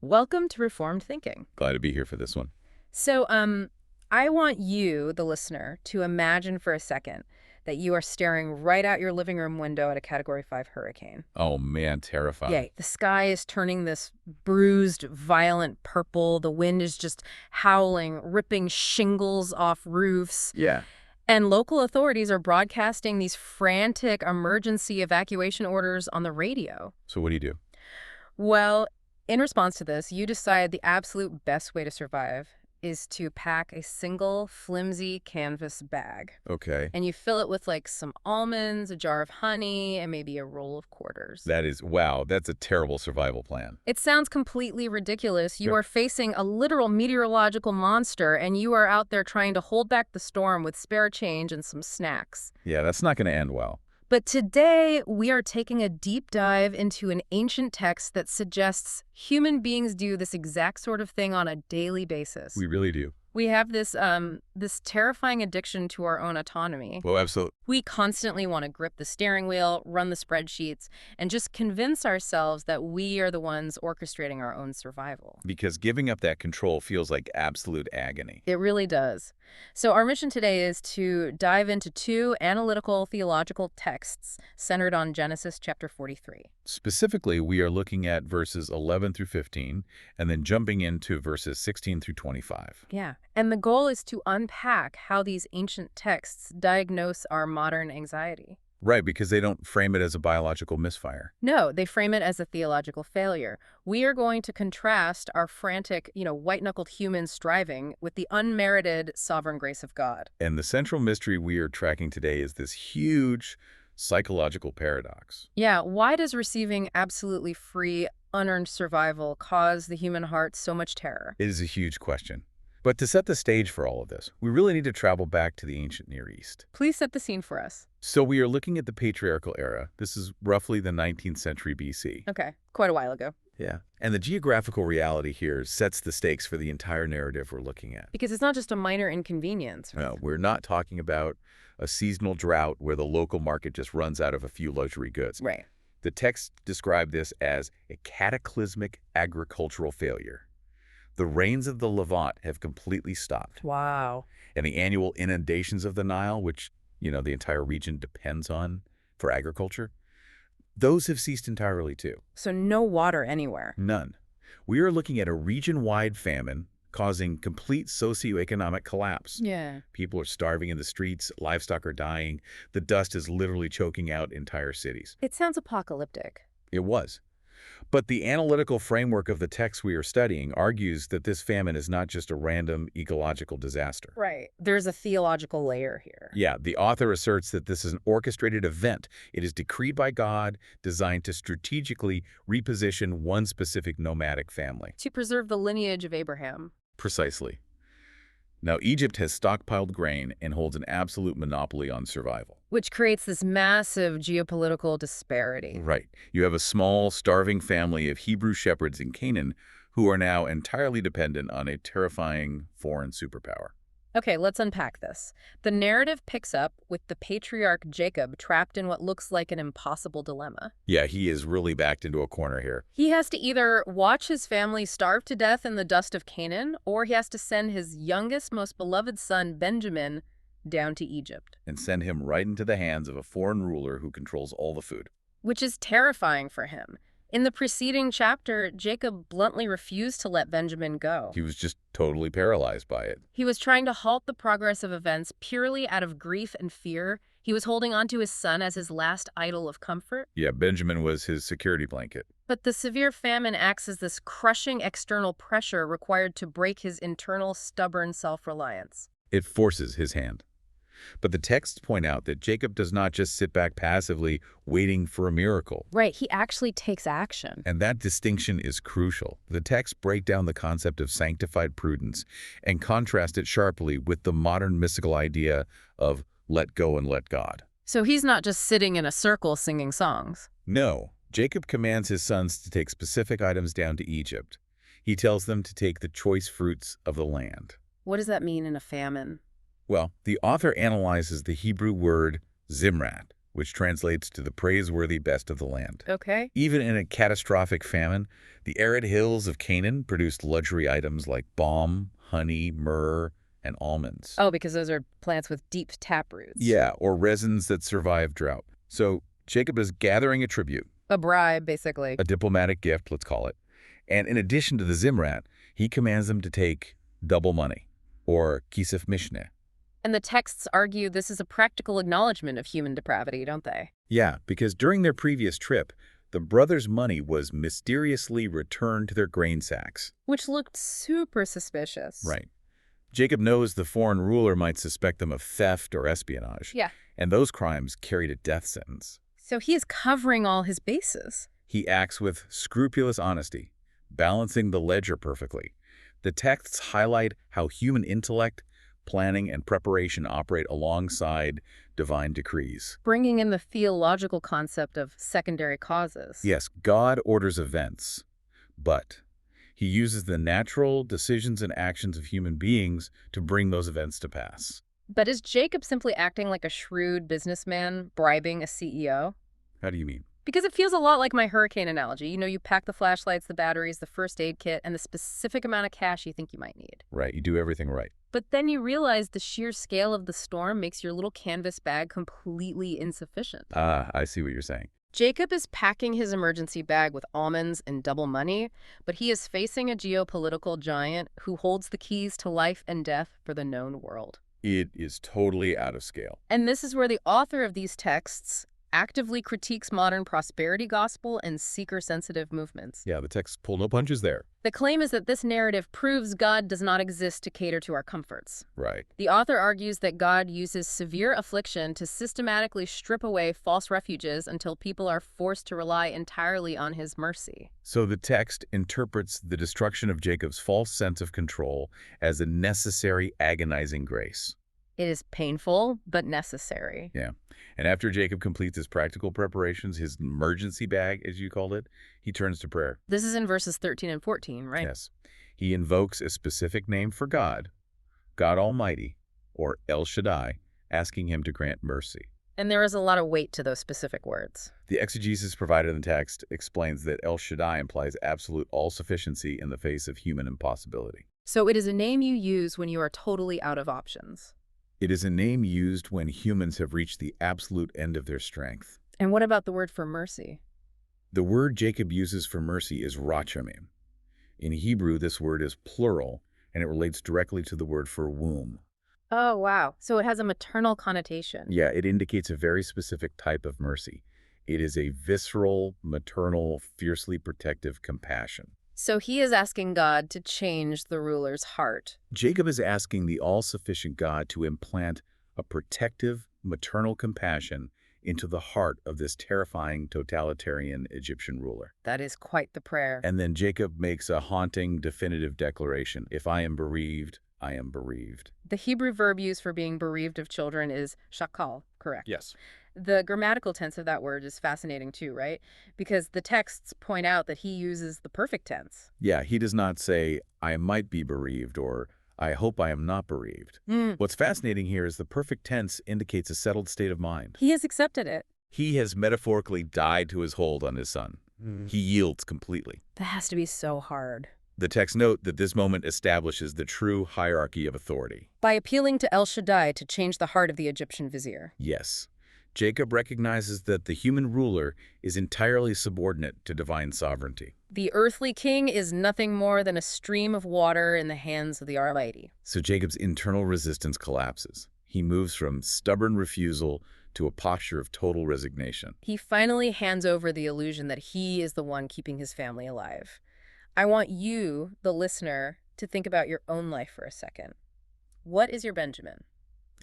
Welcome to Reformed Thinking. Glad to be here for this one. So, I want you, the listener, to imagine for a second that you are staring right out your living room window at a Category 5 hurricane. Oh man, terrifying. Yay. The sky is turning this bruised, violent purple. The wind is just howling, ripping shingles off roofs. Yeah. And local authorities are broadcasting these frantic emergency evacuation orders on the radio. So what do you do? Well, in response to this, you decide the absolute best way to survive is to pack a single flimsy canvas bag. Okay. And you fill it with like some almonds, a jar of honey, and maybe a roll of quarters. Wow, that's a terrible survival plan. It sounds completely ridiculous. You Sure. are facing a literal meteorological monster, and you are out there trying to hold back the storm with spare change and some snacks. Yeah, that's not going to end well. But today, we are taking a deep dive into an ancient text that suggests human beings do this exact sort of thing on a daily basis. We really do. We have this terrifying addiction to our own autonomy. Well, absolutely. We constantly want to grip the steering wheel, run the spreadsheets, and just convince ourselves that we are the ones orchestrating our own survival. Because giving up that control feels like absolute agony. It really does. So our mission today is to dive into two analytical theological texts centered on Genesis chapter 43. Specifically, we are looking at verses 11 through 15, and then jumping into verses 16 through 25. Yeah. And the goal is to unpack how these ancient texts diagnose our modern anxiety. Right, because they don't frame it as a biological misfire. No, they frame it as a theological failure. We are going to contrast our frantic, white-knuckled human striving with the unmerited sovereign grace of God. And the central mystery we are tracking today is this huge psychological paradox. Yeah, why does receiving absolutely free, unearned survival cause the human heart so much terror? It is a huge question. But to set the stage for all of this, we really need to travel back to the ancient Near East. Please set the scene for us. So we are looking at the patriarchal era. This is roughly the 19th century BC. Okay, quite a while ago. Yeah. And the geographical reality here sets the stakes for the entire narrative we're looking at. Because it's not just a minor inconvenience. Right? No, we're not talking about a seasonal drought where the local market just runs out of a few luxury goods. Right. The text described this as a cataclysmic agricultural failure. The rains of the Levant have completely stopped. Wow. And the annual inundations of the Nile, which, the entire region depends on for agriculture, those have ceased entirely too. So no water anywhere. None. We are looking at a region-wide famine causing complete socioeconomic collapse. Yeah. People are starving in the streets, livestock are dying, the dust is literally choking out entire cities. It sounds apocalyptic. It was. But the analytical framework of the text we are studying argues that this famine is not just a random ecological disaster. Right. There's a theological layer here. Yeah, the author asserts that this is an orchestrated event. It is decreed by God, designed to strategically reposition one specific nomadic family. To preserve the lineage of Abraham. Precisely. Now, Egypt has stockpiled grain and holds an absolute monopoly on survival. Which creates this massive geopolitical disparity. Right. You have a small, starving family of Hebrew shepherds in Canaan who are now entirely dependent on a terrifying foreign superpower. Okay, let's unpack this. The narrative picks up with the patriarch Jacob trapped in what looks like an impossible dilemma. Yeah, he is really backed into a corner here. He has to either watch his family starve to death in the dust of Canaan, or he has to send his youngest, most beloved son, Benjamin, down to Egypt. And send him right into the hands of a foreign ruler who controls all the food. Which is terrifying for him. In the preceding chapter, Jacob bluntly refused to let Benjamin go. He was just totally paralyzed by it. He was trying to halt the progress of events purely out of grief and fear. He was holding on to his son as his last idol of comfort. Yeah, Benjamin was his security blanket. But the severe famine acts as this crushing external pressure required to break his internal, stubborn self-reliance. It forces his hand. But the texts point out that Jacob does not just sit back passively waiting for a miracle. Right, he actually takes action. And that distinction is crucial. The texts break down the concept of sanctified prudence and contrast it sharply with the modern mystical idea of let go and let God. So he's not just sitting in a circle singing songs. No, Jacob commands his sons to take specific items down to Egypt. He tells them to take the choice fruits of the land. What does that mean in a famine? Well, the author analyzes the Hebrew word zimrat, which translates to the praiseworthy best of the land. Okay. Even in a catastrophic famine, the arid hills of Canaan produced luxury items like balm, honey, myrrh, and almonds. Oh, because those are plants with deep tap roots. Yeah, or resins that survive drought. So Jacob is gathering a tribute, A bribe, basically. a diplomatic gift, let's call it. And in addition to the Zimrat, he commands them to take double money, or kisef mishneh. And the texts argue this is a practical acknowledgement of human depravity, don't they? Yeah, because during their previous trip, the brothers' money was mysteriously returned to their grain sacks. Which looked super suspicious. Right. Jacob knows the foreign ruler might suspect them of theft or espionage. Yeah. And those crimes carried a death sentence. So he is covering all his bases. He acts with scrupulous honesty, balancing the ledger perfectly. The texts highlight how human intellect, planning, and preparation operate alongside divine decrees. Bringing in the theological concept of secondary causes. Yes, God orders events, but he uses the natural decisions and actions of human beings to bring those events to pass. But is Jacob simply acting like a shrewd businessman bribing a CEO? How do you mean? Because it feels a lot like my hurricane analogy. You know, you pack the flashlights, the batteries, the first aid kit, and the specific amount of cash you think you might need. Right, you do everything right. But then you realize the sheer scale of the storm makes your little canvas bag completely insufficient. I see what you're saying. Jacob is packing his emergency bag with almonds and double money, but he is facing a geopolitical giant who holds the keys to life and death for the known world. It is totally out of scale. And this is where the author of these texts actively critiques modern prosperity gospel and seeker-sensitive movements. Yeah, the text pull no punches there. The claim is that this narrative proves God does not exist to cater to our comforts. Right. The author argues that God uses severe affliction to systematically strip away false refuges until people are forced to rely entirely on his mercy. So the text interprets the destruction of Jacob's false sense of control as a necessary, agonizing grace. It is painful, but necessary. Yeah. And after Jacob completes his practical preparations, his emergency bag, as you called it, he turns to prayer. This is in verses 13 and 14, right? Yes. He invokes a specific name for God, God Almighty, or El Shaddai, asking him to grant mercy. And there is a lot of weight to those specific words. The exegesis provided in the text explains that El Shaddai implies absolute all-sufficiency in the face of human impossibility. So it is a name you use when you are totally out of options. It is a name used when humans have reached the absolute end of their strength. And what about the word for mercy? The word Jacob uses for mercy is rachamim. In Hebrew, this word is plural, and it relates directly to the word for womb. Oh, wow. So it has a maternal connotation. Yeah, it indicates a very specific type of mercy. It is a visceral, maternal, fiercely protective compassion. So he is asking God to change the ruler's heart. Jacob is asking the all-sufficient God to implant a protective, maternal compassion into the heart of this terrifying, totalitarian Egyptian ruler. That is quite the prayer. And then Jacob makes a haunting, definitive declaration. If I am bereaved, I am bereaved. The Hebrew verb used for being bereaved of children is shakal, correct? Yes. The grammatical tense of that word is fascinating too, right? Because the texts point out that he uses the perfect tense. Yeah, he does not say, I might be bereaved, or I hope I am not bereaved. What's fascinating here is the perfect tense indicates a settled state of mind. He has accepted it. He has metaphorically died to his hold on his son. He yields completely. That has to be so hard. The texts note that this moment establishes the true hierarchy of authority. By appealing to El Shaddai to change the heart of the Egyptian vizier. Yes. Jacob recognizes that the human ruler is entirely subordinate to divine sovereignty. The earthly king is nothing more than a stream of water in the hands of the Almighty. So Jacob's internal resistance collapses. He moves from stubborn refusal to a posture of total resignation. He finally hands over the illusion that he is the one keeping his family alive. I want you, the listener, to think about your own life for a second. What is your Benjamin?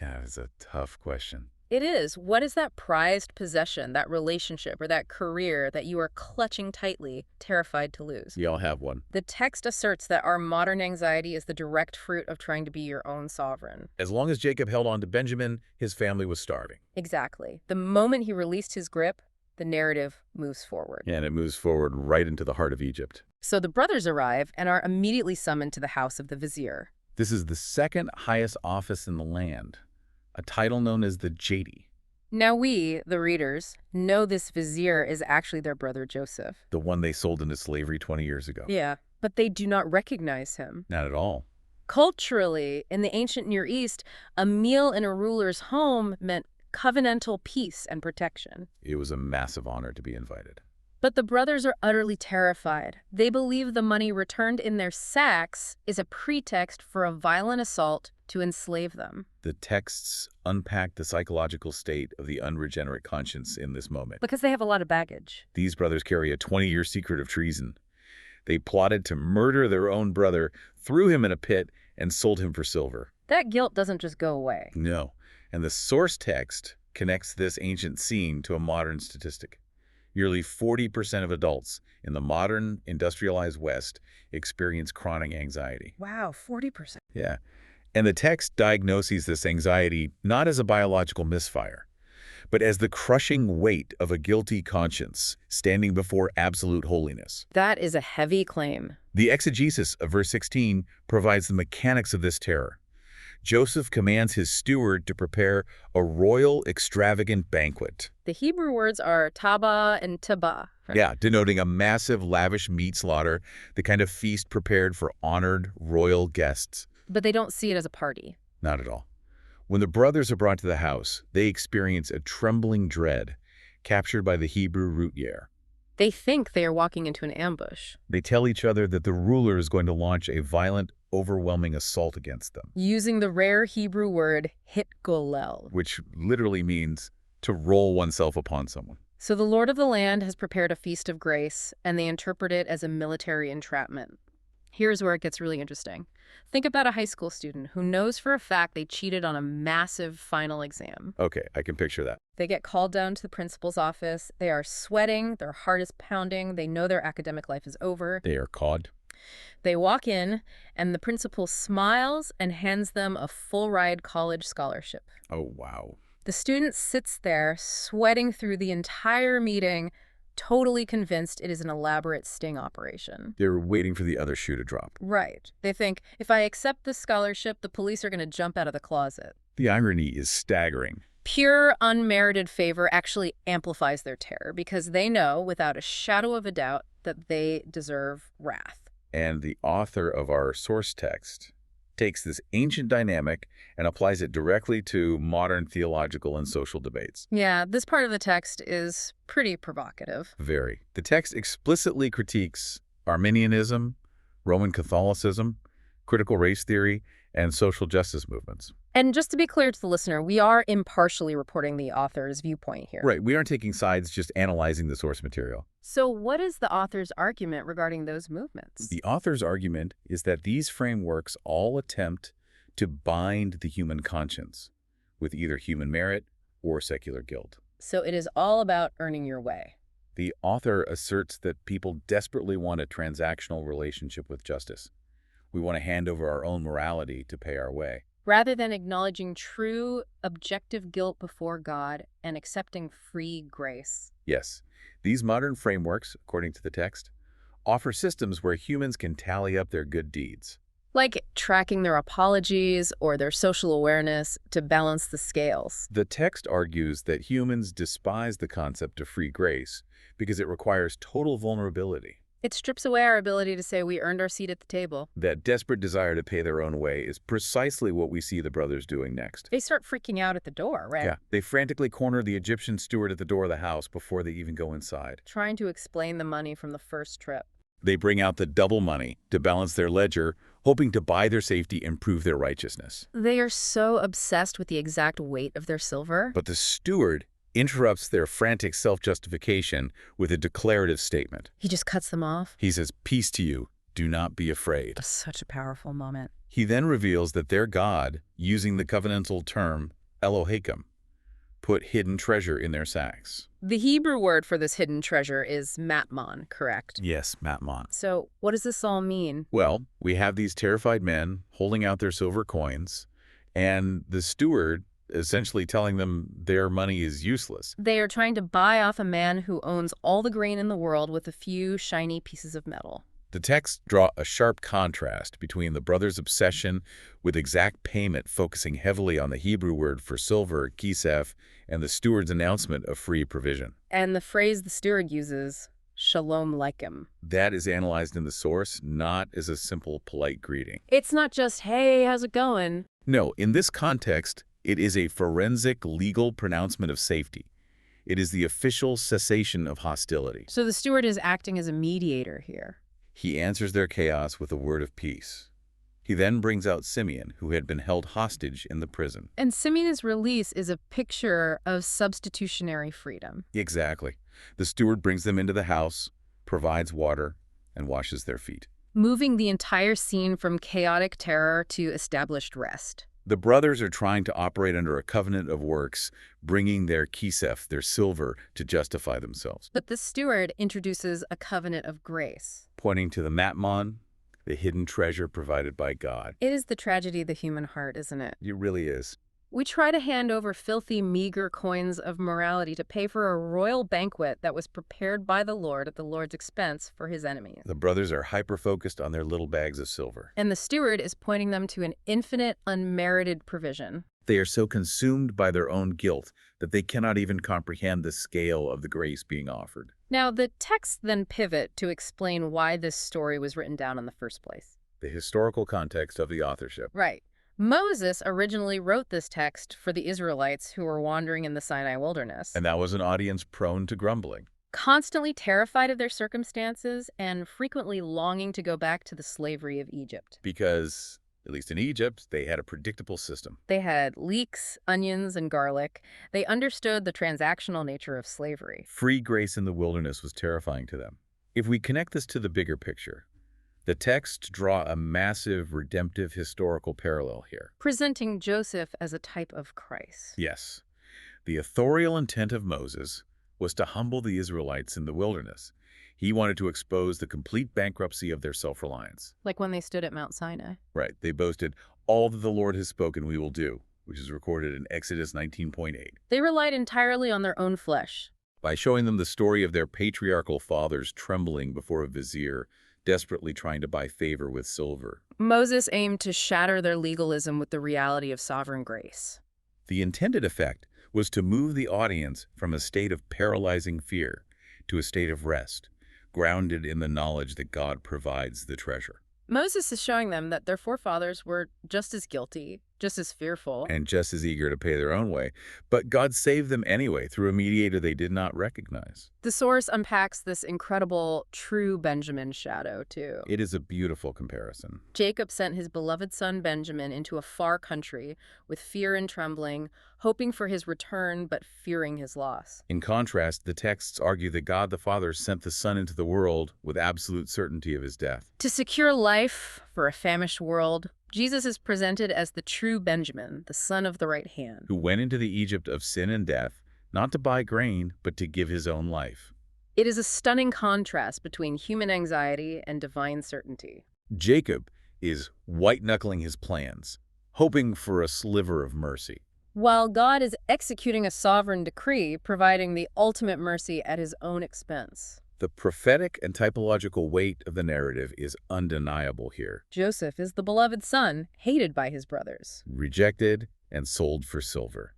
Yeah, it's a tough question. It is. What is that prized possession, that relationship, or that career that you are clutching tightly, terrified to lose? We all have one. The text asserts that our modern anxiety is the direct fruit of trying to be your own sovereign. As long as Jacob held on to Benjamin, his family was starving. Exactly. The moment he released his grip, the narrative moves forward. And it moves forward right into the heart of Egypt. So the brothers arrive and are immediately summoned to the house of the vizier. This is the second highest office in the land, a title known as the Jati. Now we, the readers, know this vizier is actually their brother Joseph. The one they sold into slavery 20 years ago. Yeah, but they do not recognize him. Not at all. Culturally, in the ancient Near East, a meal in a ruler's home meant covenantal peace and protection. It was a massive honor to be invited. But the brothers are utterly terrified. They believe the money returned in their sacks is a pretext for a violent assault to enslave them. The texts unpack the psychological state of the unregenerate conscience in this moment. Because they have a lot of baggage. These brothers carry a 20-year secret of treason. They plotted to murder their own brother, threw him in a pit, and sold him for silver. That guilt doesn't just go away. No. And the source text connects this ancient scene to a modern statistic. Nearly 40% of adults in the modern industrialized West experience chronic anxiety. Wow, 40%. Yeah. And the text diagnoses this anxiety not as a biological misfire, but as the crushing weight of a guilty conscience standing before absolute holiness. That is a heavy claim. The exegesis of verse 16 provides the mechanics of this terror. Joseph commands his steward to prepare a royal, extravagant banquet. The Hebrew words are taba and taba. Yeah, denoting a massive, lavish meat slaughter, the kind of feast prepared for honored royal guests. But they don't see it as a party. Not at all. When the brothers are brought to the house, they experience a trembling dread, captured by the Hebrew root yer. They think they are walking into an ambush. They tell each other that the ruler is going to launch a violent, overwhelming assault against them. Using the rare Hebrew word hitgolel, which literally means to roll oneself upon someone. So the Lord of the land has prepared a feast of grace, and they interpret it as a military entrapment. Here's where it gets really interesting. Think about a high school student who knows for a fact they cheated on a massive final exam. Okay, I can picture that. They get called down to the principal's office. They are sweating. Their heart is pounding. They know their academic life is over. They are cawed. They walk in, and the principal smiles and hands them a full-ride college scholarship. Oh, wow. The student sits there, sweating through the entire meeting, totally convinced it is an elaborate sting operation. They're waiting for the other shoe to drop. Right. They think, if I accept this scholarship, the police are going to jump out of the closet. The irony is staggering. Pure, unmerited favor actually amplifies their terror because they know, without a shadow of a doubt, that they deserve wrath. And the author of our source text takes this ancient dynamic and applies it directly to modern theological and social debates. Yeah, this part of the text is pretty provocative. Very. The text explicitly critiques Arminianism, Roman Catholicism, critical race theory, and social justice movements. And just to be clear to the listener, we are impartially reporting the author's viewpoint here. Right. We aren't taking sides, just analyzing the source material. So what is the author's argument regarding those movements? The author's argument is that these frameworks all attempt to bind the human conscience with either human merit or secular guilt. So it is all about earning your way. The author asserts that people desperately want a transactional relationship with justice. We want to hand over our own morality to pay our way. Rather than acknowledging true, objective guilt before God and accepting free grace. Yes, these modern frameworks, according to the text, offer systems where humans can tally up their good deeds. Like tracking their apologies or their social awareness to balance the scales. The text argues that humans despise the concept of free grace because it requires total vulnerability. It strips away our ability to say we earned our seat at the table. That desperate desire to pay their own way is precisely what we see the brothers doing next. They start freaking out at the door, right? Yeah, they frantically corner the Egyptian steward at the door of the house before they even go inside. Trying to explain the money from the first trip. They bring out the double money to balance their ledger, hoping to buy their safety and prove their righteousness. They are so obsessed with the exact weight of their silver. But the steward interrupts their frantic self-justification with a declarative statement. He just cuts them off. He says, "Peace to you. Do not be afraid." Such a powerful moment. He then reveals that their God, using the covenantal term Elohim, put hidden treasure in their sacks. The Hebrew word for this hidden treasure is matmon, correct? Yes, matmon. So what does this all mean? Well, we have these terrified men holding out their silver coins, and the steward essentially telling them their money is useless. They are trying to buy off a man who owns all the grain in the world with a few shiny pieces of metal. The texts draw a sharp contrast between the brothers' obsession with exact payment, focusing heavily on the Hebrew word for silver, kisef, and the steward's announcement of free provision. And the phrase the steward uses, shalom aleichem. That is analyzed in the source not as a simple, polite greeting. It's not just, hey, how's it going? No, in this context, it is a forensic legal pronouncement of safety. It is the official cessation of hostility. So the steward is acting as a mediator here. He answers their chaos with a word of peace. He then brings out Simeon, who had been held hostage in the prison. And Simeon's release is a picture of substitutionary freedom. Exactly. The steward brings them into the house, provides water, and washes their feet, Moving the entire scene from chaotic terror to established rest. The brothers are trying to operate under a covenant of works, bringing their kisef, their silver, to justify themselves, But the steward introduces a covenant of grace. pointing to the matmon, the hidden treasure provided by God. It is the tragedy of the human heart, isn't it? It really is. We try to hand over filthy, meager coins of morality to pay for a royal banquet that was prepared by the Lord at the Lord's expense for his enemies. The brothers are hyper-focused on their little bags of silver. And the steward is pointing them to an infinite, unmerited provision. They are so consumed by their own guilt that they cannot even comprehend the scale of the grace being offered. Now, the texts then pivot to explain why this story was written down in the first place. The historical context of the authorship. Right. Moses originally wrote this text for the Israelites who were wandering in the Sinai wilderness, And that was an audience prone to grumbling. constantly terrified of their circumstances and frequently longing to go back to the slavery of Egypt. Because, at least in Egypt, they had a predictable system. They had leeks, onions, and garlic. They understood the transactional nature of slavery. Free grace in the wilderness was terrifying to them. If we connect this to the bigger picture, the texts draw a massive redemptive historical parallel here. Presenting Joseph as a type of Christ. Yes, the authorial intent of Moses was to humble the Israelites in the wilderness. He wanted to expose the complete bankruptcy of their self-reliance. Like when they stood at Mount Sinai. Right, they boasted, "All that the Lord has spoken we will do," which is recorded in Exodus 19:8. They relied entirely on their own flesh. By showing them the story of their patriarchal fathers trembling before a vizier, desperately trying to buy favor with silver. Moses aimed to shatter their legalism with the reality of sovereign grace. The intended effect was to move the audience from a state of paralyzing fear to a state of rest, grounded in the knowledge that God provides the treasure. Moses is showing them that their forefathers were just as guilty, just as fearful. And just as eager to pay their own way. But God saved them anyway through a mediator they did not recognize. The source unpacks this incredible true Benjamin shadow, too. It is a beautiful comparison. Jacob sent his beloved son Benjamin into a far country with fear and trembling, hoping for his return but fearing his loss. In contrast, the texts argue that God the Father sent the Son into the world with absolute certainty of his death. To secure life for a famished world, Jesus is presented as the true Benjamin, the son of the right hand. Who went into the Egypt of sin and death, not to buy grain, but to give his own life. It is a stunning contrast between human anxiety and divine certainty. Jacob is white-knuckling his plans, hoping for a sliver of mercy. While God is executing a sovereign decree, providing the ultimate mercy at his own expense. The prophetic and typological weight of the narrative is undeniable here. Joseph is the beloved son, hated by his brothers. Rejected and sold for silver.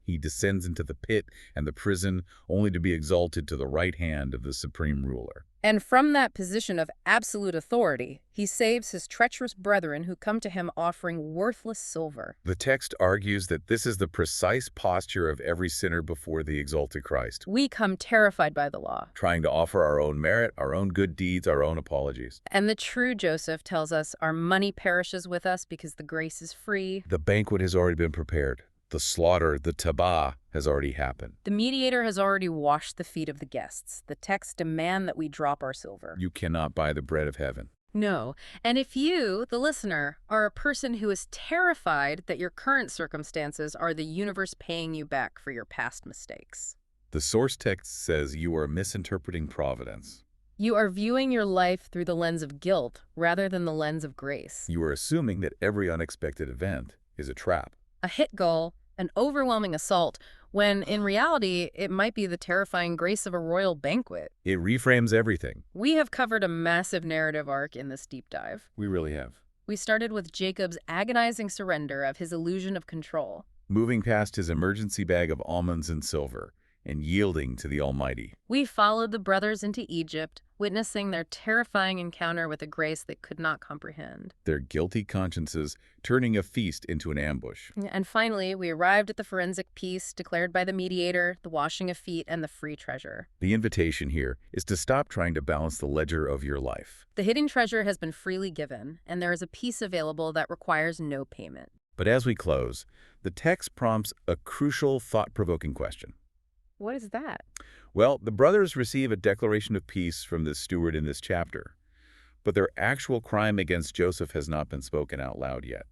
He descends into the pit and the prison only to be exalted to the right hand of the supreme ruler. And from that position of absolute authority, he saves his treacherous brethren who come to him offering worthless silver. The text argues that this is the precise posture of every sinner before the exalted Christ, We come terrified by the law. trying to offer our own merit, our own good deeds, our own apologies. And the true Joseph tells us our money perishes with us because the grace is free. The banquet has already been prepared. The slaughter, the tabah, has already happened. The mediator has already washed the feet of the guests. The texts demand that we drop our silver. You cannot buy the bread of heaven. No. And if you, the listener, are a person who is terrified that your current circumstances are the universe paying you back for your past mistakes, The source text says you are misinterpreting providence. you are viewing your life through the lens of guilt rather than the lens of grace. You are assuming that every unexpected event is a trap. A hit goal, An overwhelming assault, when in reality, it might be the terrifying grace of a royal banquet. It reframes everything. We have covered a massive narrative arc in this deep dive. We really have. We started with Jacob's agonizing surrender of his illusion of control. Moving past his emergency bag of almonds and silver and yielding to the Almighty. We followed the brothers into Egypt, witnessing their terrifying encounter with a grace they could not comprehend. Their guilty consciences turning a feast into an ambush. And finally, we arrived at the forensic peace declared by the mediator, the washing of feet, and the free treasure. The invitation here is to stop trying to balance the ledger of your life. The hidden treasure has been freely given, and there is a peace available that requires no payment. But as we close, the text prompts a crucial, thought-provoking question. What is that? Well, the brothers receive a declaration of peace from the steward in this chapter, but their actual crime against Joseph has not been spoken out loud yet.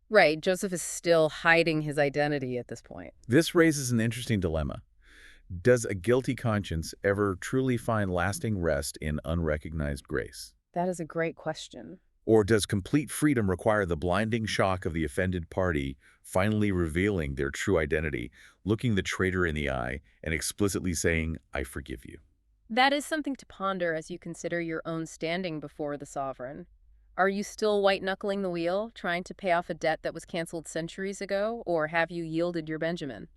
Right, Joseph is still hiding his identity at this point. This raises an interesting dilemma. Does a guilty conscience ever truly find lasting rest in unrecognized grace? That is a great question. Or does complete freedom require the blinding shock of the offended party finally revealing their true identity, looking the traitor in the eye, and explicitly saying, "I forgive you"? That is something to ponder as you consider your own standing before the sovereign. Are you still white-knuckling the wheel, trying to pay off a debt that was canceled centuries ago, or have you yielded your Benjamin?